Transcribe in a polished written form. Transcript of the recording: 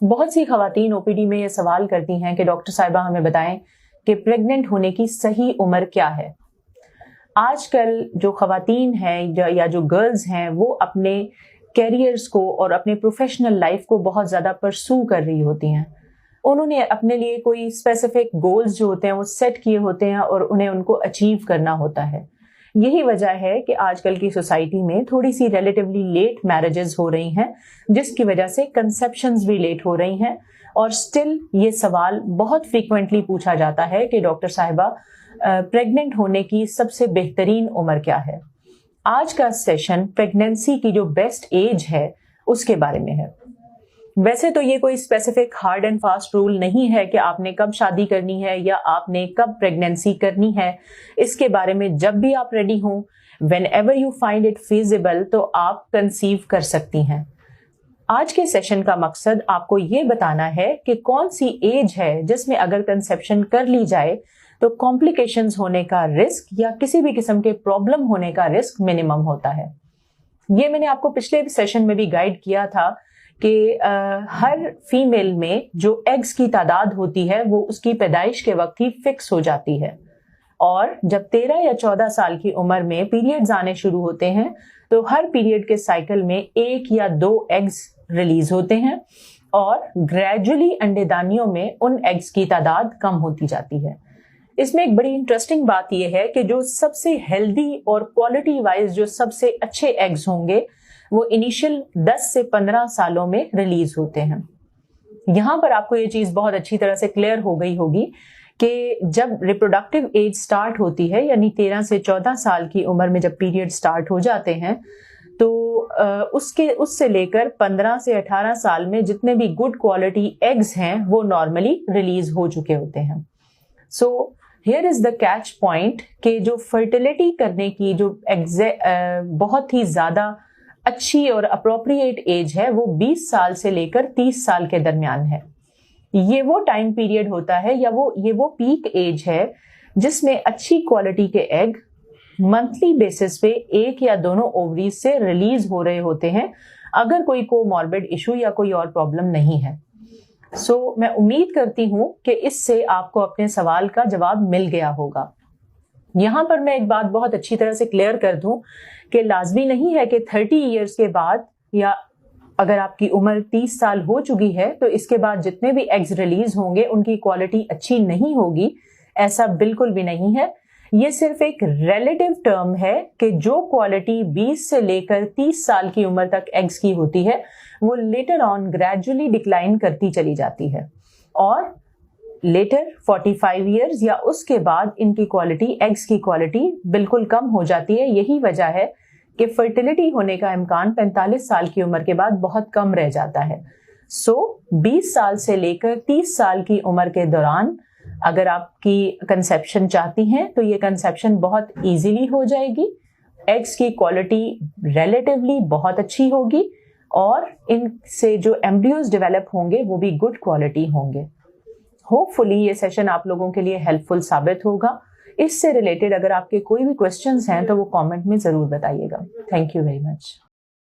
बहुत सी खवातीन ओपीडी में ये सवाल करती हैं कि डॉक्टर साहिबा हमें बताएं कि प्रेग्नेंट होने की सही उम्र क्या है। आजकल जो खवातीन हैं या जो गर्ल्स हैं वो अपने कैरियर्स को और अपने प्रोफेशनल लाइफ को बहुत ज़्यादा परसू कर रही होती हैं। उन्होंने अपने लिए कोई स्पेसिफिक गोल्स जो होते हैं वो सेट किए होते हैं और उन्हें उनको अचीव करना होता है। यही वजह है कि आजकल की सोसाइटी में थोड़ी सी रिलेटिवली लेट मैरिजेस हो रही हैं, जिसकी वजह से कंसेप्शंस भी लेट हो रही हैं। और स्टिल ये सवाल बहुत फ्रीक्वेंटली पूछा जाता है कि डॉक्टर साहिबा प्रेग्नेंट होने की सबसे बेहतरीन उम्र क्या है। आज का सेशन प्रेगनेंसी की जो बेस्ट एज है उसके बारे में है। वैसे तो ये कोई specific hard and fast rule नहीं है कि आपने कब शादी करनी है या आपने कब प्रेगनेंसी करनी है। इसके बारे में जब भी आप रेडी हों, whenever you find it feasible, तो आप कंसीव कर सकती हैं। आज के सेशन का मकसद आपको ये बताना है कि कौन सी एज है जिसमें अगर कंसेप्शन कर ली जाए तो कॉम्प्लिकेशंस होने का रिस्क या किसी भी किस्म के प्रॉब्लम होने का रिस्क मिनिमम होता है। ये मैंने आपको पिछले सेशन में भी गाइड किया था कि हर फीमेल में जो एग्स की तादाद होती है वो उसकी पैदाइश के वक्त ही फिक्स हो जाती है, और जब 13 या 14 साल की उम्र में पीरियड्स आने शुरू होते हैं तो हर पीरियड के साइकिल में 1 या 2 एग्स रिलीज होते हैं और ग्रेजुअली अंडेदानियों में उन एग्स की तादाद कम होती जाती है। इसमें एक बड़ी इंटरेस्टिंग बात यह है कि जो सबसे हेल्दी और क्वालिटी वाइज जो सबसे अच्छे एग्स होंगे वो इनिशियल 10 से 15 सालों में रिलीज होते हैं। यहां पर आपको ये चीज बहुत अच्छी तरह से क्लियर हो गई होगी कि जब रिप्रोडक्टिव एज स्टार्ट होती है, यानी 13 से 14 साल की उम्र में जब पीरियड स्टार्ट हो जाते हैं, तो उससे लेकर 15 से 18 साल में जितने भी गुड क्वालिटी एग्स हैं वो नॉर्मली रिलीज हो चुके होते हैं। So here is the catch point कि जो फर्टिलिटी करने की जो बहुत ही ज्यादा अच्छी और अप्रोप्रिएट एज है वो 20 साल से लेकर 30 साल के दरमियान है। ये वो टाइम पीरियड होता है या ये वो पीक एज है जिसमें अच्छी क्वालिटी के एग मंथली बेसिस पे एक या दोनों ओवरीज से रिलीज हो रहे होते हैं, अगर कोई कोमॉर्बिड इशू या कोई और प्रॉब्लम नहीं है। सो मैं उम्मीद करती हूं कि इससे आपको अपने सवाल का जवाब मिल गया होगा। यहां पर मैं एक बात बहुत अच्छी तरह से क्लियर कर दूं कि लाजमी नहीं है कि 30 इयर्स के बाद या अगर आपकी उम्र 30 साल हो चुकी है तो इसके बाद जितने भी एग्स रिलीज होंगे उनकी क्वालिटी अच्छी नहीं होगी। ऐसा बिल्कुल भी नहीं है। ये सिर्फ एक रिलेटिव टर्म है कि जो क्वालिटी 20 से लेकर 30 साल की उम्र तक एग्स की होती है वो लेटर ऑन ग्रेजुअली डिक्लाइन करती चली जाती है, और लेटर 45 इयर्स या उसके बाद इनकी क्वालिटी, एग्स की क्वालिटी बिल्कुल कम हो जाती है। यही वजह है कि फर्टिलिटी होने का इम्कान 45 साल की उम्र के बाद बहुत कम रह जाता है। सो 20 साल से लेकर 30 साल की उम्र के दौरान अगर आपकी कंसेप्शन चाहती हैं तो ये कंसेप्शन बहुत इजीली हो जाएगी। एग्स की क्वालिटी रिलेटिवली बहुत अच्छी होगी और इनसे जो एम्ब्रियोज डेवलप होंगे वो भी गुड क्वालिटी होंगे। होपफुली ये सेशन आप लोगों के लिए हेल्पफुल साबित होगा। इससे रिलेटेड अगर आपके कोई भी क्वेश्चंस हैं तो वो कमेंट में जरूर बताइएगा। Thank you very much.